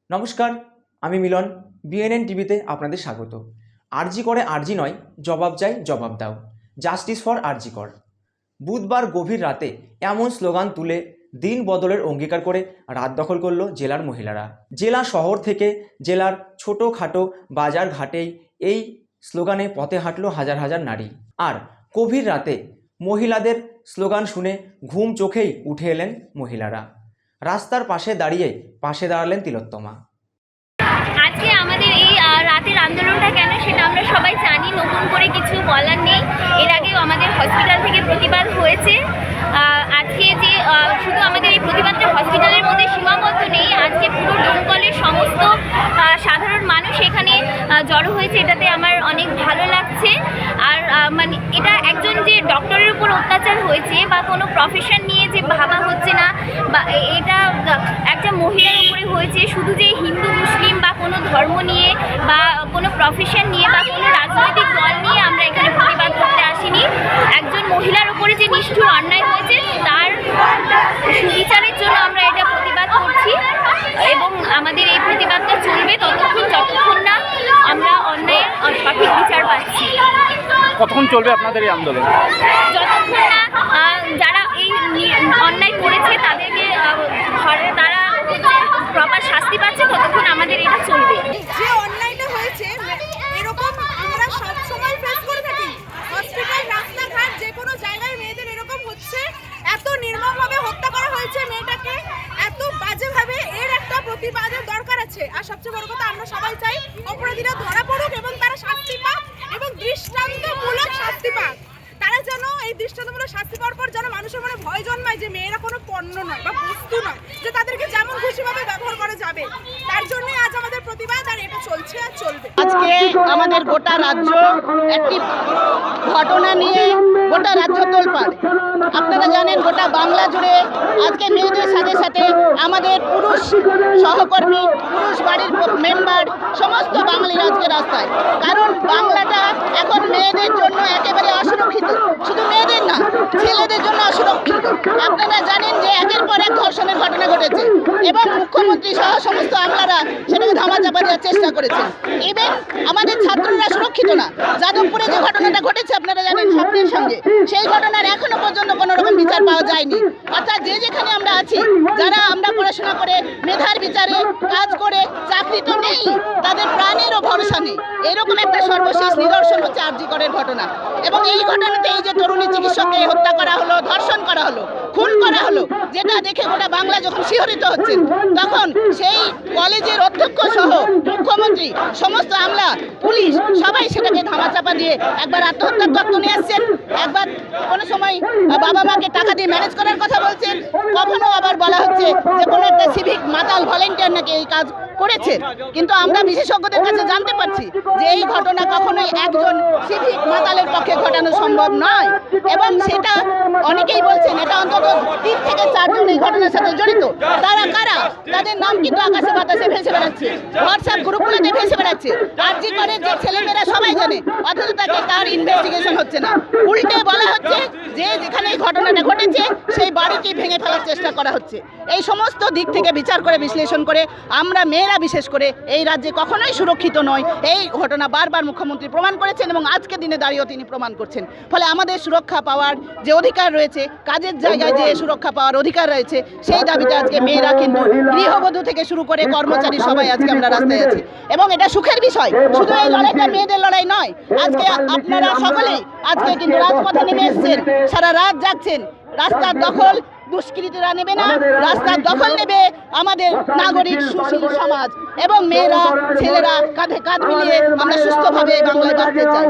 নমস্কার, আমি মিলন। বিএনএন টিভিতে আপনাদের স্বাগত। আরজি করে আরজি নয়, জবাব চাই জবাব দাও, জাস্টিস ফর আরজি কর। বুধবার গভীর রাতে এমন স্লোগান তুলে দিন বদলের অঙ্গীকার করে রাত দখল করল জেলার মহিলারা। জেলা শহর থেকে জেলার ছোটোখাটো বাজার ঘাটেই এই স্লোগানে পথে হাঁটল হাজার হাজার নারী। আর গভীর রাতে মহিলাদের স্লোগান শুনে ঘুম চোখেই উঠে এলেন মহিলারা। রাস্তার পাশে দাঁড়ালেন তিলোত্তমা। আজকে আমাদের এই রাতের আন্দোলনটা কেন সেটা আমরা সবাই জানি, নতুন করে কিছু বলার নেই। এর আগেও আমাদের হসপিটাল থেকে প্রতিবাদ হয়েছে। আজকে যে শুধু আমাদের এই প্রতিবাদটা হসপিটালের মধ্যে সীমাবদ্ধ নেই, আজকে পুরো ডোমকলের সমস্ত সাধারণ মানুষ এখানে জড়ো হয়েছে, এটাতে আমার অনেক ভালো লাগছে। আর মানে এটা একজন যে ডক্টরের উপর অত্যাচার হয়েছে বা কোনো প্রফেশন নিয়ে যে ভাবা হচ্ছে না, বা এটা একটা মহিলার উপরে হয়েছে, শুধু যে হিন্দু মুসলিম বা কোনো ধর্ম নিয়ে বা কোনো প্রফেশন নিয়ে বা কোনো রাজনৈতিক দল নিয়ে আমরা এখানে প্রতিবাদ করতে আসিনি। একজন মহিলার উপরে যে নিষ্ঠুর অন্যায় হয়েছে তার সুবিচারের জন্য আমরা এটা প্রতিবাদ করছি, এবং আমাদের এই প্রতিবাদটা চলবে যতক্ষণ না আমরা অন্যায়ের সঠিক বিচার পাচ্ছি। কতক্ষণ চলবে আপনাদের এই আন্দোলন? যতক্ষণ না যারা এই অন্যায় করেছে তাদেরকে তারা প্রপার শাস্তি পাচ্ছে, ততক্ষণ আমাদের এটা চলবে। যে অন্যায়টা হয়েছে এরকম আমরা সব সময় ফেস করে থাকি। হসপিটাল, রাস্তাঘাট, যে কোনো জায়গায় মেয়েদের এরকম হচ্ছে, এত নির্মমভাবে হত্যা করা হয়েছে মেয়েটাকে, এত বাজেভাবে। এর একটা প্রতিবাদের দরকার আছে। আর সবচেয়ে বড় কথা, আমরা সবাই চাই অপরাধীরা ধরা পড়ুক এবং তারা শাস্তি পাক, এবং দৃষ্টান্তমূলক শাস্তি পাক। তারা যেন এই দৃষ্টান্তমূলক শাস্তি পাওয়ার পর যেন মানুষের মনে ভয় জন্মায় যে মেয়েরা কোনো পণ্য নয় বা বস্তু নয়, যে তাদেরকে যেমন খুশিভাবে ব্যবহার করা যাবে। তার জন্যই আজ আমাদের প্রতিবাদ, আর এটা চলছে আর চলবে। আজকে আমাদের গোটা রাজ্য একটি ঘটনা নিয়ে গোটা রাজ্য তোলপাড়। আপনারা জানেন গোটা বাংলা জুড়ে আজকে মেয়েদের সাথে সাথে আমাদের পুরুষ সহকর্মী, পুরুষ বাড়ির মেম্বার, সমস্ত বাঙালিরা আজকে রাস্তায়। কারণ বাংলাটা এখন মেয়েদের জন্য একেবারে অসুরক্ষিত। শুধু মেয়েদের না, ছেলেদের জন্য অসুরক্ষিত। আপনারা জানেন যে একের পর এক ধর্ষণের ঘটনা ঘটেছে, এবং মুখ্যমন্ত্রী সহ সমস্ত আমলারা সেটাকে ধামাচাপা দেওয়ার চেষ্টা করেছেন। ইভেন আমাদের ছাত্ররা সুরক্ষিত না। যাদবপুরে যে ঘটনাটা ঘটেছে আপনারা জানেন স্বপ্নের সঙ্গে, সেই ঘটনার এখনো পর্যন্ত কোনো রকম বিচার পাওয়া যায়নি। অর্থাৎ যে যেখানে আমরা আছি, যারা আমরা পড়াশোনা করে মেধার বিচারে কাজ করে চাকরি তো নেই, তাদের প্রাণেরও ভরসা নেই। এরকম একটা সর্বশেষ নিদর্শন হচ্ছে আরজি করের ঘটনা। এবং এই ঘটনাতে এই যে তরুণী চিকিৎসককে হত্যা করা হলো, ধর্ষণ করা হলো, খুন করা হলো, যেটা দেখে গোটা বাংলা যখন শিহরিত হচ্ছে, তখন সেই কলেজের অধ্যক্ষ সহ মুখ্যমন্ত্রী, সমস্ত আমলা, পুলিশ সবাই সেটাকে ধামাচাপা দিয়ে একবার আত্মহত্যার তত্ত্ব নিয়ে আসছেন, একবার কোনো সময় বাবা মাকে টাকা দিয়ে ম্যানেজ করার কথা বলছেন, কখনো আবার বলা হচ্ছে যে কোনো একটা সিভিক মাতাল ভলেন্টিয়ার নাকি এই কাজ করেছে। কিন্তু আমরা বিশেষজ্ঞদের কাছে জানতে পারছি যে এই ঘটনা কখনোই একজন সিভিক মাতালের পক্ষে ঘটানো সম্ভব নয়। এবং সেটা অনেকেই বলছেন এটা অন্তত 3 থেকে 4 জন এই ঘটনার সাথে জড়িত। তারা কারা? তাদের নাম কিন্তু আকাশে বাতাসে ভেসে বেড়াচ্ছে, হোয়াটসঅ্যাপ গ্রুপগুলোতে ভেসে বেড়াচ্ছে। আরজি করে যে ছেলেমেয়েরা সবাই জানে, অথচ তার ইনভেস্টিগেশন হচ্ছে না। উল্টে বলা হচ্ছে যে যেখানে এই ঘটনাটা ঘটেছে সেই বাড়িকে ভেঙে ফেলার চেষ্টা করা হচ্ছে। এই সমস্ত দিক থেকে বিচার করে বিশ্লেষণ করে আমরা মেয়েরা বিশেষ করে এই রাজ্যে কখনোই সুরক্ষিত নয়। এই ঘটনা বারবার মুখ্যমন্ত্রী প্রমাণ করেছেন, এবং আজকে দিনে দাঁড়িয়েও তিনি প্রমাণ করছেন। ফলে আমাদের সুরক্ষা পাওয়ার যে অধিকার রয়েছে, কাজের জায়গায় যে সুরক্ষা পাওয়ার অধিকার রয়েছে, সেই দাবিতে আজকে মেয়েরা কিন্তু গৃহবধূ থেকে শুরু করে কর্মচারী সবাই আজকে আমরা রাস্তায় আছি। এবং এটা সুখের বিষয়, শুধু এই লড়াইটা মেয়েদের লড়াই নয়। আজকে আপনারা সকলেই আজকে কিন্তু রাজপথে নেমে এসছেন, সারা রাত যাচ্ছেন। রাস্তার দখল দুষ্কৃতীরা নেবে না, রাস্তার দখল নেবে আমাদের নাগরিক সুশীল সমাজ, এবং মেয়েরা ছেলেরা কাঁধে কাঁধ মিলিয়ে আমরা সুস্থভাবে বাংলায় বাঁচতে চাই।